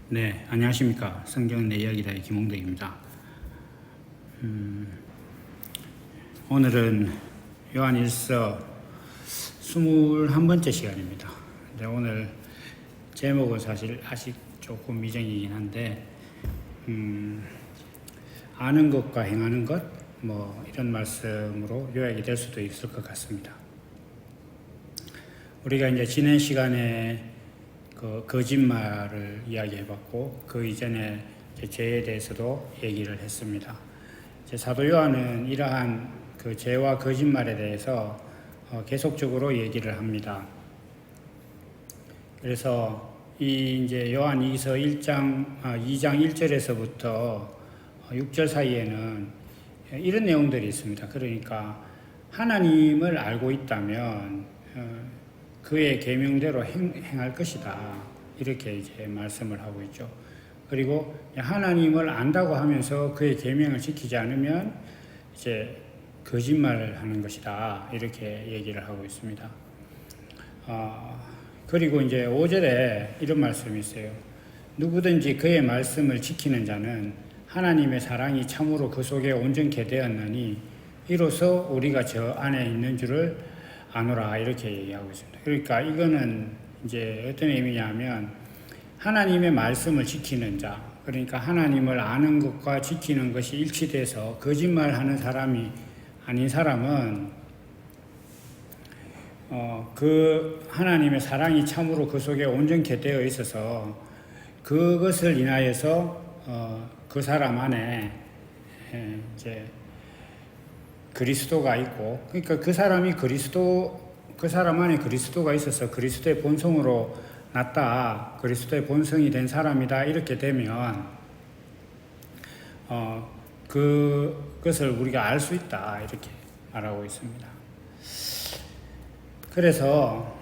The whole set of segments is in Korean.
네, 안녕하십니까. 성경 내 이야기다의 김홍덕입니다. 오늘은 요한일서 21번째 시간입니다. 근데 오늘 제목은 사실 아직 조금 미정이긴 한데, 아는 것과 행하는 것, 이런 말씀으로 요약이 될 수도 있을 것 같습니다. 우리가 이제 지난 시간에 거짓말을 이야기해봤고, 그 이전에 죄에 대해서도 얘기를 했습니다. 사도 요한은 이러한 그 죄와 거짓말에 대해서 계속적으로 얘기를 합니다. 그래서 이제 요한 2장 1절에서부터 6절 사이에는 이런 내용들이 있습니다. 그러니까 하나님을 알고 있다면 그의 계명대로 행할 것이다. 이렇게 이제 말씀을 하고 있죠. 그리고 하나님을 안다고 하면서 그의 계명을 지키지 않으면 이제 거짓말을 하는 것이다. 이렇게 얘기를 하고 있습니다. 그리고 이제 5절에 이런 말씀이 있어요. 누구든지 그의 말씀을 지키는 자는 하나님의 사랑이 참으로 그 속에 온전케 되었나니 이로써 우리가 저 안에 있는 줄을 아노라. 이렇게 얘기하고 있습니다. 그러니까 이거는 이제 어떤 의미냐면 하나님의 말씀을 지키는 자, 그러니까 하나님을 아는 것과 지키는 것이 일치돼서 거짓말하는 사람이 아닌 사람은 그 하나님의 사랑이 참으로 그 속에 온전케 되어 있어서 그것을 인하여서 그 사람 안에 이제 그리스도가 있고, 그러니까 그 사람 안에 그리스도가 있어서 그리스도의 본성으로 났다, 그리스도의 본성이 된 사람이다, 이렇게 되면 그것을 우리가 알 수 있다, 이렇게 말하고 있습니다. 그래서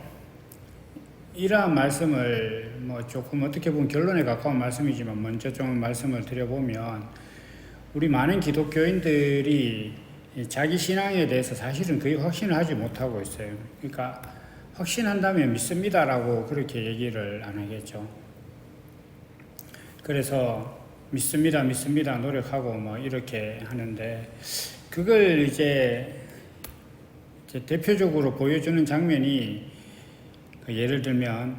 이러한 말씀을 조금 어떻게 보면 결론에 가까운 말씀이지만 먼저 좀 말씀을 드려보면, 우리 많은 기독교인들이 자기 신앙에 대해서 사실은 거의 확신을 하지 못하고 있어요. 그러니까 확신한다면 믿습니다라고 그렇게 얘기를 안 하겠죠. 그래서 믿습니다 노력하고 이렇게 하는데, 그걸 이제 대표적으로 보여주는 장면이 예를 들면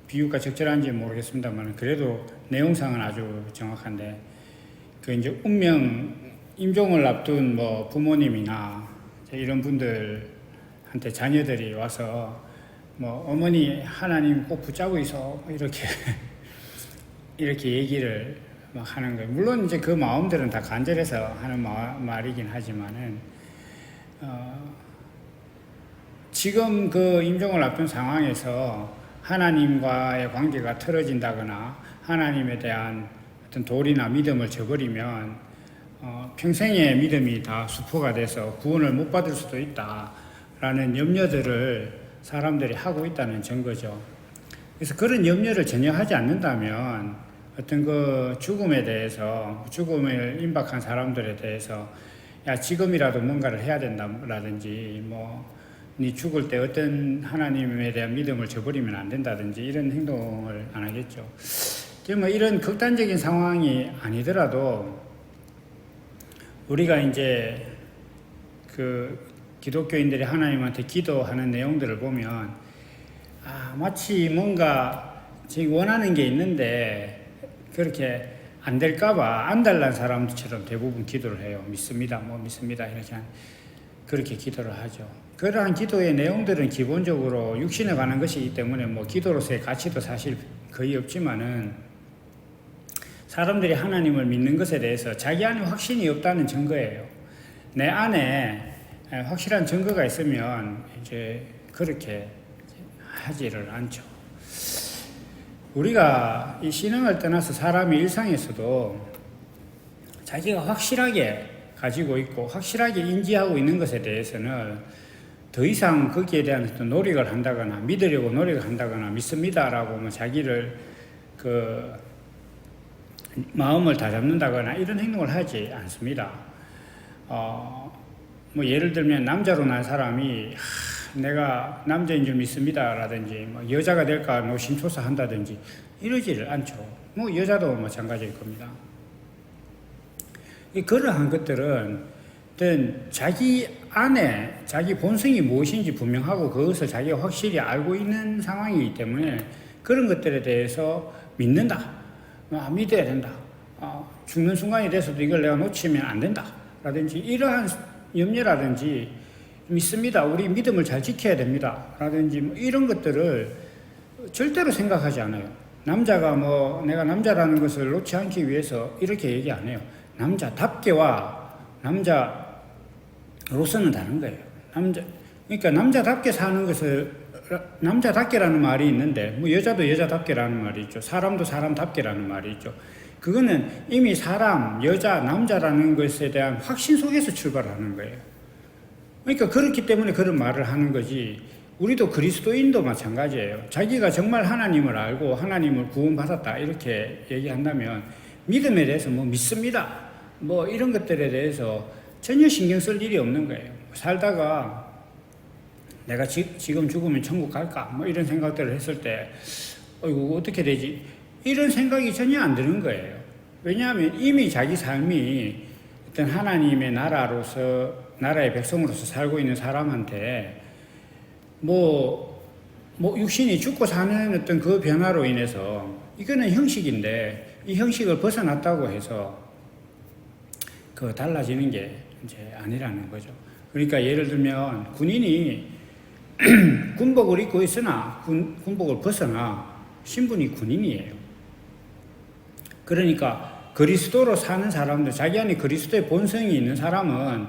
비유가 적절한지 모르겠습니다만 그래도 내용상은 아주 정확한데, 그 이제 임종을 앞둔 부모님이나 이런 분들한테 자녀들이 와서 어머니 하나님 꼭 붙잡고 있어, 이렇게 얘기를 하는 거예요. 물론 이제 그 마음들은 다 간절해서 하는 말이긴 하지만은 지금 그 임종을 앞둔 상황에서 하나님과의 관계가 틀어진다거나 하나님에 대한 어떤 도리나 믿음을 저버리면 평생의 믿음이 다 수포가 돼서 구원을 못 받을 수도 있다라는 염려들을 사람들이 하고 있다는 증거죠. 그래서 그런 염려를 전혀 하지 않는다면 어떤 그 죽음에 대해서, 죽음을 임박한 사람들에 대해서 지금이라도 뭔가를 해야 된다라든지 네 죽을 때 어떤 하나님에 대한 믿음을 저버리면 안 된다든지 이런 행동을 안 하겠죠. 이런 극단적인 상황이 아니더라도 우리가 이제 그 기독교인들이 하나님한테 기도하는 내용들을 보면 마치 뭔가 지금 원하는 게 있는데 그렇게 안 될까봐 안달난 사람처럼 대부분 기도를 해요. 믿습니다 이렇게 그렇게 기도를 하죠. 그러한 기도의 내용들은 기본적으로 육신에 관한 것이기 때문에 기도로서의 가치도 사실 거의 없지만은 사람들이 하나님을 믿는 것에 대해서 자기 안에 확신이 없다는 증거예요. 내 안에 확실한 증거가 있으면 이제 그렇게 하지를 않죠. 우리가 이 신앙을 떠나서 사람의 일상에서도 자기가 확실하게 가지고 있고 확실하게 인지하고 있는 것에 대해서는 더 이상 거기에 대한 어떤 노력을 한다거나 믿으려고 노력을 한다거나 믿습니다라고 자기를 마음을 다잡는다거나 이런 행동을 하지 않습니다. 예를 들면 남자로 난 사람이 내가 남자인 줄 믿습니다라든지 여자가 될까 노심초사한다든지 이러지를 않죠. 뭐 여자도 마찬가지일 겁니다. 그러한 것들은 어떤 자기 안에 자기 본성이 무엇인지 분명하고 그것을 자기가 확실히 알고 있는 상황이기 때문에 그런 것들에 대해서 믿는다. 믿어야 된다. 죽는 순간이 돼서도 이걸 내가 놓치면 안 된다. 라든지 이러한 염려라든지 믿습니다. 우리 믿음을 잘 지켜야 됩니다. 라든지 뭐 이런 것들을 절대로 생각하지 않아요. 남자가 뭐 내가 남자라는 것을 놓지 않기 위해서 이렇게 얘기 안 해요. 남자답게와 남자로서는 다른 거예요. 그러니까 남자답게 사는 것을 남자답게라는 말이 있는데 뭐 여자도 여자답게라는 말이 있죠. 사람도 사람답게라는 말이 있죠. 그거는 이미 사람, 여자, 남자라는 것에 대한 확신 속에서 출발하는 거예요. 그러니까 그렇기 때문에 그런 말을 하는 거지. 우리도 그리스도인도 마찬가지예요. 자기가 정말 하나님을 알고 하나님을 구원받았다 이렇게 얘기한다면 믿음에 대해서 뭐 믿습니다. 뭐 이런 것들에 대해서 전혀 신경 쓸 일이 없는 거예요. 살다가 내가 지금 죽으면 천국 갈까? 뭐 이런 생각들을 했을 때 이거 어떻게 되지? 이런 생각이 전혀 안 드는 거예요. 왜냐하면 이미 자기 삶이 어떤 하나님의 나라의 백성으로서 살고 있는 사람한테 뭐 육신이 죽고 사는 어떤 그 변화로 인해서 이거는 형식인데 이 형식을 벗어났다고 해서 그 달라지는 게 이제 아니라는 거죠. 그러니까 예를 들면 군인이 군복을 입고 있으나 군복을 벗어나 신분이 군인이에요. 그러니까 그리스도로 사는 사람들, 자기 안에 그리스도의 본성이 있는 사람은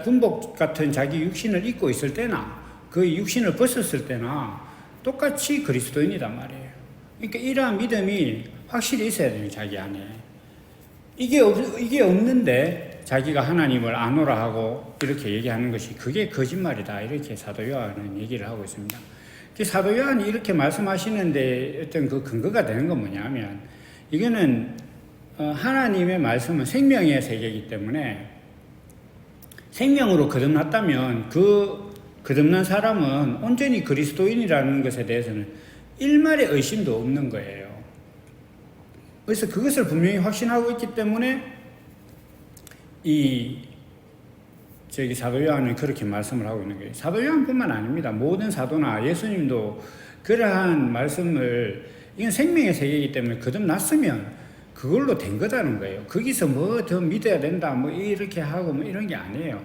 군복 같은 자기 육신을 입고 있을 때나 그 육신을 벗었을 때나 똑같이 그리스도인이란 말이에요. 그러니까 이러한 믿음이 확실히 있어야 돼요, 자기 안에. 이게 없는데 자기가 하나님을 아노라 하고 이렇게 얘기하는 것이 그게 거짓말이다. 이렇게 사도 요한은 얘기를 하고 있습니다. 사도 요한이 이렇게 말씀하시는데 어떤 그 근거가 되는 건 뭐냐면 이거는 하나님의 말씀은 생명의 세계이기 때문에 생명으로 거듭났다면 그 거듭난 사람은 온전히 그리스도인이라는 것에 대해서는 일말의 의심도 없는 거예요. 그래서 그것을 분명히 확신하고 있기 때문에 사도 요한은 그렇게 말씀을 하고 있는 거예요. 사도 요한뿐만 아닙니다. 모든 사도나 예수님도 그러한 말씀을 이건 생명의 세계이기 때문에 거듭났으면 그걸로 된 거다는 거예요. 거기서 뭐 더 믿어야 된다 뭐 이렇게 하고 뭐 이런 게 아니에요.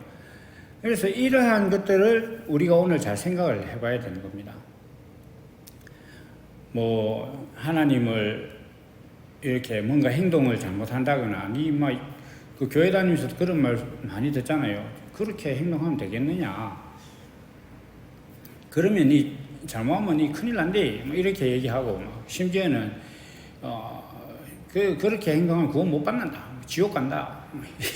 그래서 이러한 것들을 우리가 오늘 잘 생각을 해봐야 되는 겁니다. 뭐 하나님을 이렇게 뭔가 행동을 잘못한다거나 그 교회 다니면서도 그런 말 많이 듣잖아요. 그렇게 행동하면 되겠느냐? 그러면 잘못하면 큰일 난대. 뭐 이렇게 얘기하고 심지어는 그렇게 행동하면 구원 못 받는다. 지옥 간다.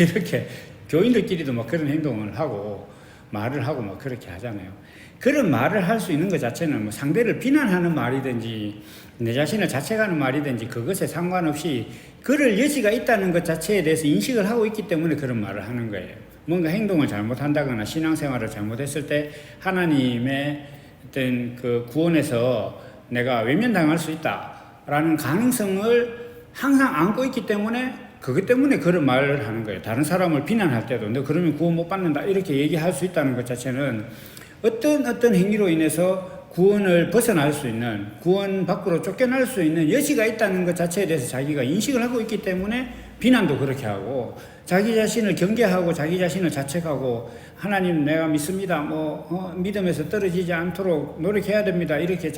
이렇게 교인들끼리도 막 그런 행동을 하고 말을 하고 막 그렇게 하잖아요. 그런 말을 할 수 있는 것 자체는 뭐 상대를 비난하는 말이든지 내 자신을 자책하는 말이든지 그것에 상관없이 그럴 여지가 있다는 것 자체에 대해서 인식을 하고 있기 때문에 그런 말을 하는 거예요. 뭔가 행동을 잘못한다거나 신앙생활을 잘못했을 때 하나님의 어떤 그 구원에서 내가 외면당할 수 있다라는 가능성을 항상 안고 있기 때문에 그것 때문에 그런 말을 하는 거예요. 다른 사람을 비난할 때도 너 그러면 구원 못 받는다 이렇게 얘기할 수 있다는 것 자체는 어떤 행위로 인해서 구원을 벗어날 수 있는 구원 밖으로 쫓겨날 수 있는 여지가 있다는 것 자체에 대해서 자기가 인식을 하고 있기 때문에 비난도 그렇게 하고 자기 자신을 경계하고 자기 자신을 자책하고 하나님 내가 믿습니다 믿음에서 떨어지지 않도록 노력해야 됩니다 이렇게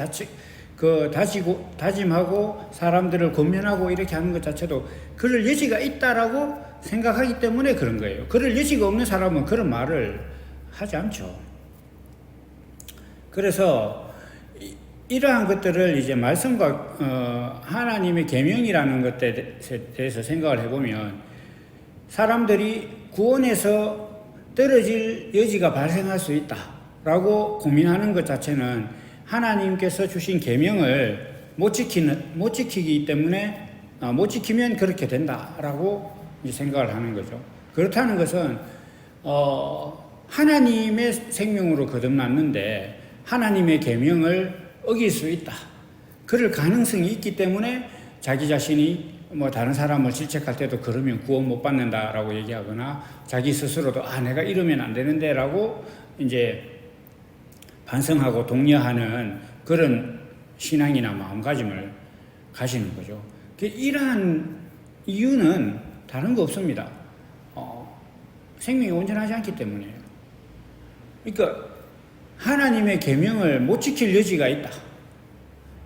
다짐하고 사람들을 권면하고 이렇게 하는 것 자체도 그럴 여지가 있다라고 생각하기 때문에 그런 거예요. 그럴 여지가 없는 사람은 그런 말을 하지 않죠. 그래서 이러한 것들을 이제 말씀과 하나님의 계명이라는 것에 대해서 생각을 해보면 사람들이 구원에서 떨어질 여지가 발생할 수 있다라고 고민하는 것 자체는 하나님께서 주신 계명을 못 지키기 때문에 못 지키면 그렇게 된다라고 생각을 하는 거죠. 그렇다는 것은 하나님의 생명으로 거듭났는데 하나님의 계명을 어길 수 있다. 그럴 가능성이 있기 때문에 자기 자신이 뭐 다른 사람을 질책할 때도 그러면 구원 못 받는다라고 얘기하거나 자기 스스로도 내가 이러면 안 되는데라고 이제 반성하고 독려하는 그런 신앙이나 마음가짐을 가시는 거죠. 이러한 이유는 다른 거 없습니다. 생명이 온전하지 않기 때문이에요. 그러니까 하나님의 계명을 못 지킬 여지가 있다.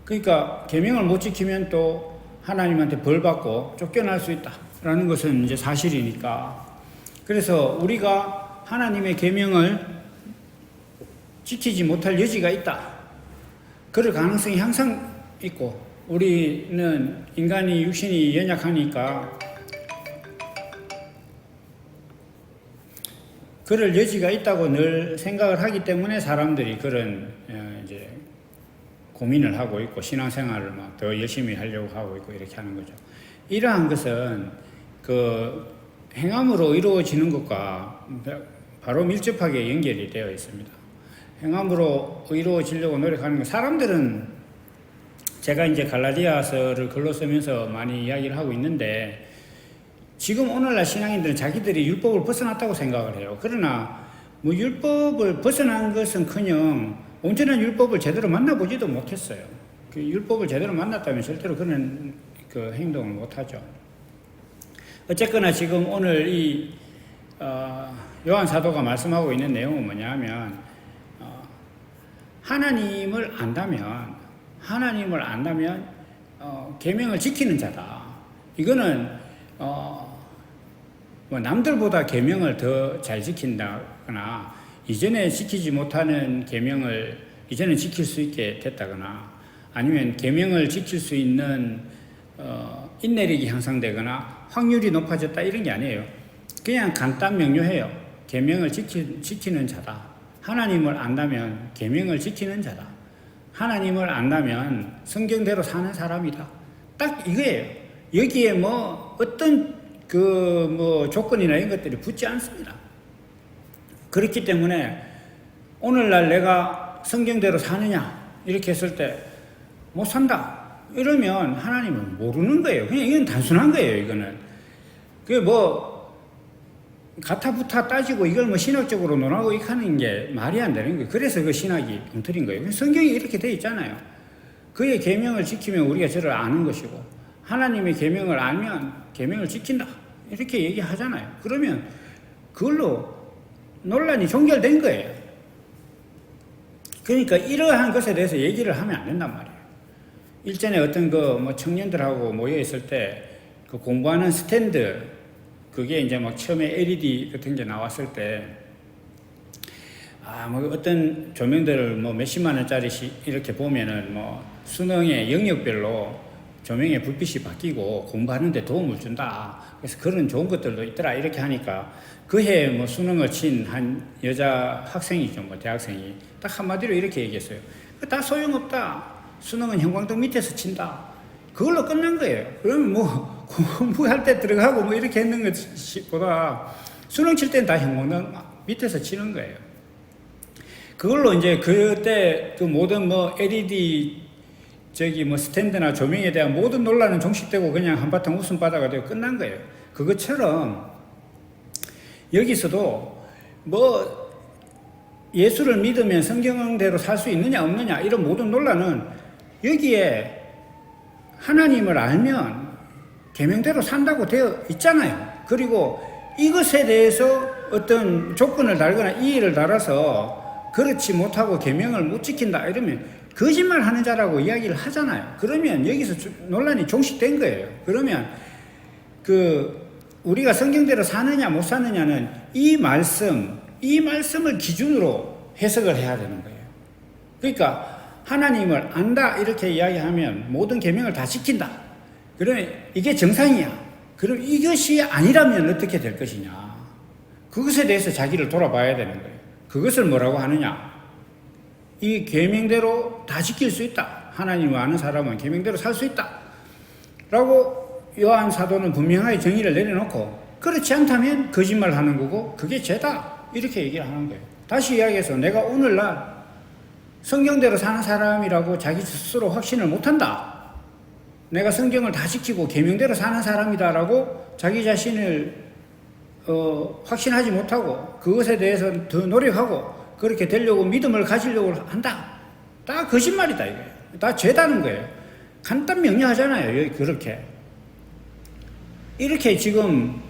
그러니까 계명을 못 지키면 또 하나님한테 벌 받고 쫓겨날 수 있다라는 것은 이제 사실이니까. 그래서 우리가 하나님의 계명을 지키지 못할 여지가 있다. 그럴 가능성이 항상 있고, 우리는 인간이 육신이 연약하니까 그럴 여지가 있다고 늘 생각을 하기 때문에 사람들이 그런 이제 고민을 하고 있고 신앙생활을 막 더 열심히 하려고 하고 있고 이렇게 하는 거죠. 이러한 것은 그 행함으로 이루어지는 것과 바로 밀접하게 연결이 되어 있습니다. 행함으로 이루어지려고 노력하는 것, 사람들은 제가 이제 갈라디아서를 글로 쓰면서 많이 이야기를 하고 있는데, 지금 오늘날 신앙인들은 자기들이 율법을 벗어났다고 생각을 해요. 그러나 뭐 율법을 벗어난 것은커녕 온전한 율법을 제대로 만나보지도 못했어요. 그 율법을 제대로 만났다면 절대로 그런 그 행동을 못하죠. 어쨌거나 지금 오늘 이 요한 사도가 말씀하고 있는 내용은 뭐냐면, 하나님을 안다면 계명을 지키는 자다. 이거는 뭐 남들보다 계명을 더 잘 지킨다거나 이전에 지키지 못하는 계명을 이제는 지킬 수 있게 됐다거나 아니면 계명을 지킬 수 있는 인내력이 향상되거나 확률이 높아졌다 이런 게 아니에요. 그냥 간단 명료해요. 계명을 지키는 자다. 하나님을 안다면 계명을 지키는 자다. 하나님을 안다면 성경대로 사는 사람이다. 딱 이거예요. 여기에 뭐 어떤 뭐 조건이나 이런 것들이 붙지 않습니다. 그렇기 때문에 오늘날 내가 성경대로 사느냐 이렇게 했을 때 못 산다 이러면 하나님은 모르는 거예요. 그냥 이건 단순한 거예요. 이거는 그게 뭐 가타부타 따지고 이걸 뭐 신학적으로 논하고 이렇게 하는 게 말이 안 되는 거예요. 그래서 그 신학이 엉터리인 거예요. 성경이 이렇게 돼 있잖아요. 그의 계명을 지키면 우리가 저를 아는 것이고, 하나님의 계명을 알면 계명을 지킨다 이렇게 얘기하잖아요. 그러면 그걸로 논란이 종결된 거예요. 그러니까 이러한 것에 대해서 얘기를 하면 안 된단 말이에요. 일전에 어떤 뭐 청년들하고 모여 있을 때 그 공부하는 스탠드, 그게 이제 막 처음에 LED 같은 게 나왔을 때 뭐 어떤 조명들을 뭐 몇십만 원짜리 이렇게 보면은 뭐 수능의 영역별로 조명의 불빛이 바뀌고 공부하는데 도움을 준다. 그래서 그런 좋은 것들도 있더라. 이렇게 하니까 그해 뭐 수능을 친 한 여자 학생이죠. 뭐 대학생이 딱 한마디로 이렇게 얘기했어요. 다 소용없다. 수능은 형광등 밑에서 친다. 그걸로 끝난 거예요. 그러면 뭐 공부할 때 들어가고 뭐 이렇게 했는 것보다 수능 칠 때는 다 형광등 밑에서 치는 거예요. 그걸로 이제 그때 그 모든 뭐 LED 뭐 스탠드나 조명에 대한 모든 논란은 종식되고 그냥 한바탕 웃음바다가 되고 끝난 거예요. 그것처럼 여기서도 뭐 예수를 믿으면 성경대로 살 수 있느냐 없느냐 이런 모든 논란은 여기에 하나님을 알면 계명대로 산다고 되어 있잖아요. 그리고 이것에 대해서 어떤 조건을 달거나 이의를 달아서 그렇지 못하고 계명을 못 지킨다 이러면 거짓말 하는 자라고 이야기를 하잖아요. 그러면 여기서 논란이 종식된 거예요. 그러면 우리가 성경대로 사느냐 못 사느냐는 이 말씀을 기준으로 해석을 해야 되는 거예요. 그러니까 하나님을 안다 이렇게 이야기하면 모든 계명을 다 지킨다. 그러면 이게 정상이야. 그럼 이것이 아니라면 어떻게 될 것이냐. 그것에 대해서 자기를 돌아봐야 되는 거예요. 그것을 뭐라고 하느냐. 이 계명대로 다 지킬 수 있다. 하나님을 아는 사람은 계명대로 살 수 있다. 라고 요한 사도는 분명하게 정의를 내려놓고, 그렇지 않다면 거짓말 하는 거고 그게 죄다. 이렇게 얘기를 하는 거예요. 다시 이야기해서 내가 오늘날 성경대로 사는 사람이라고 자기 스스로 확신을 못한다. 내가 성경을 다 지키고 계명대로 사는 사람이다라고 자기 자신을 확신하지 못하고 그것에 대해서 더 노력하고 그렇게 되려고 믿음을 가지려고 한다. 다 거짓말이다 이거예요. 다 죄다는 거예요. 간단 명료하잖아요. 여기 그렇게. 이렇게 지금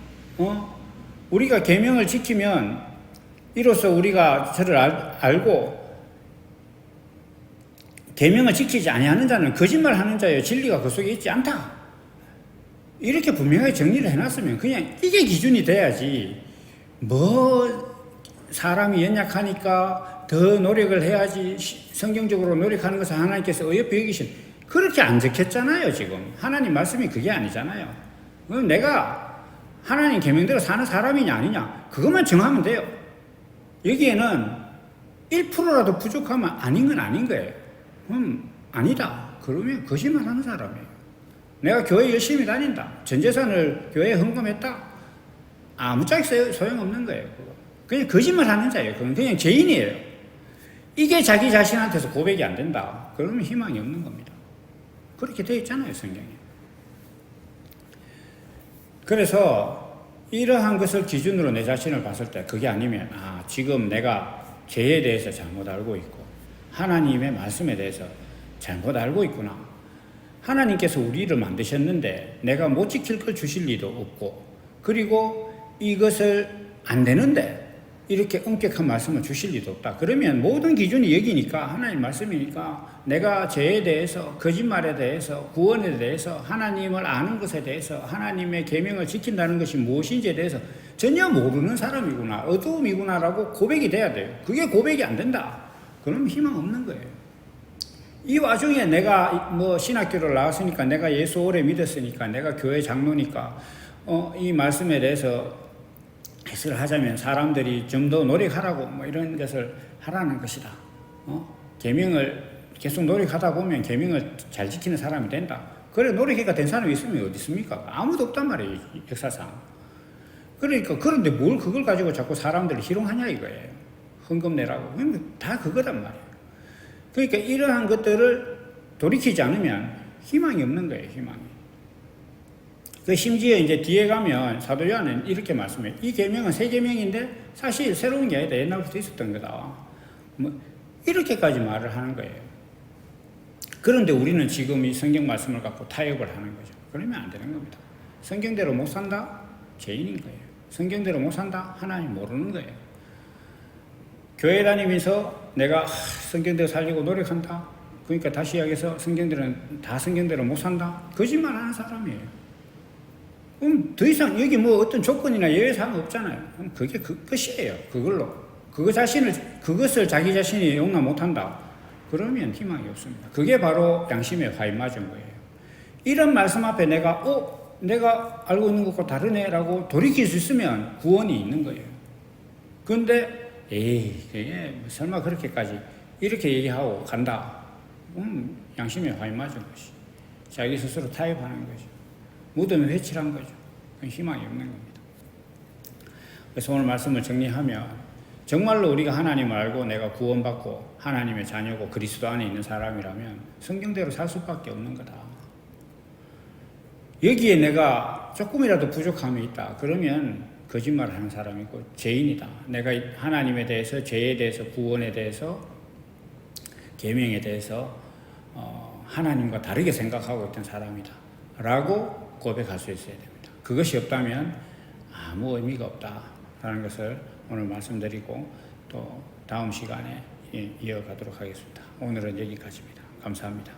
우리가 계명을 지키면 이로써 우리가 저를 알고 계명을 지키지 아니하는 자는 거짓말하는 자예요. 진리가 그 속에 있지 않다. 이렇게 분명하게 정리를 해놨으면 그냥 이게 기준이 돼야지. 사람이 연약하니까 더 노력을 해야지 성경적으로 노력하는 것을 하나님께서 어여삐 여기신 그렇게 안 적혔잖아요. 지금 하나님 말씀이 그게 아니잖아요. 그럼 내가 하나님 계명대로 사는 사람이냐 아니냐 그것만 정하면 돼요. 여기에는 1%라도 부족하면 아닌 건 아닌 거예요. 아니다. 그러면 거짓말하는 사람이에요. 내가 교회 열심히 다닌다. 전 재산을 교회에 헌금했다. 아무짝에 소용없는 거예요. 그냥 거짓말하는 자예요. 그건 그냥 죄인이에요. 이게 자기 자신한테서 고백이 안 된다. 그러면 희망이 없는 겁니다. 그렇게 되어 있잖아요, 성경에. 그래서 이러한 것을 기준으로 내 자신을 봤을 때 그게 아니면 지금 내가 죄에 대해서 잘못 알고 있고 하나님의 말씀에 대해서 잘못 알고 있구나. 하나님께서 우리를 만드셨는데 내가 못 지킬 걸 주실 리도 없고 그리고 이것을 안 되는데 이렇게 엄격한 말씀을 주실 리도 없다. 그러면 모든 기준이 여기니까 하나님 말씀이니까 내가 죄에 대해서 거짓말에 대해서 구원에 대해서 하나님을 아는 것에 대해서 하나님의 계명을 지킨다는 것이 무엇인지에 대해서 전혀 모르는 사람이구나 어두움이구나라고 고백이 돼야 돼요. 그게 고백이 안 된다. 그럼 희망 없는 거예요. 이 와중에 내가 신학교를 나왔으니까 내가 예수 오래 믿었으니까 내가 교회 장로니까 이 말씀에 대해서 해설을 하자면 사람들이 좀 더 노력하라고 이런 것을 하라는 것이다. 계명을 계속 노력하다 보면 계명을 잘 지키는 사람이 된다. 그래 노력해가 된 사람이 있으면 어디 있습니까? 아무도 없단 말이에요. 역사상. 그러니까 그런데 뭘 그걸 가지고 자꾸 사람들을 희롱하냐 이거예요. 헌금 내라고. 다 그거단 말이에요. 그러니까 이러한 것들을 돌이키지 않으면 희망이 없는 거예요. 희망이. 심지어 이제 뒤에 가면 사도 요한은 이렇게 말씀해요. 이 계명은 새 계명인데 사실 새로운 게 아니다. 옛날부터 있었던 거다. 이렇게까지 말을 하는 거예요. 그런데 우리는 지금 이 성경 말씀을 갖고 타협을 하는 거죠. 그러면 안 되는 겁니다. 성경대로 못 산다? 죄인인 거예요. 성경대로 못 산다? 하나님 모르는 거예요. 교회 다니면서 내가 성경대로 살려고 노력한다? 그러니까 다시 이야기해서 성경대로는 다 성경대로 못 산다? 거짓말 하는 사람이에요. 그럼 더 이상 여기 어떤 조건이나 예외사항 없잖아요. 그럼 그게 끝이에요. 그것을 자기 자신이 용납 못한다. 그러면 희망이 없습니다. 그게 바로 양심에 화인 맞은 거예요. 이런 말씀 앞에 내가 알고 있는 것과 다르네라고 돌이킬 수 있으면 구원이 있는 거예요. 그런데 그게 설마 그렇게까지 이렇게 얘기하고 간다. 양심에 화인 맞은 것이. 자기 스스로 타협하는 거죠. 무덤에 회칠한 거죠. 희망이 없는 겁니다. 그래서 오늘 말씀을 정리하면 정말로 우리가 하나님을 알고 내가 구원받고 하나님의 자녀고 그리스도 안에 있는 사람이라면 성경대로 살 수밖에 없는 거다. 여기에 내가 조금이라도 부족함이 있다. 그러면 거짓말하는 사람이고 죄인이다. 내가 하나님에 대해서 죄에 대해서 구원에 대해서 계명에 대해서 하나님과 다르게 생각하고 있던 사람이다. 라고 고백할 수 있어야 됩니다. 그것이 없다면 아무 의미가 없다라는 것을 오늘 말씀드리고 또 다음 시간에 이어가도록 하겠습니다. 오늘은 여기까지입니다. 감사합니다.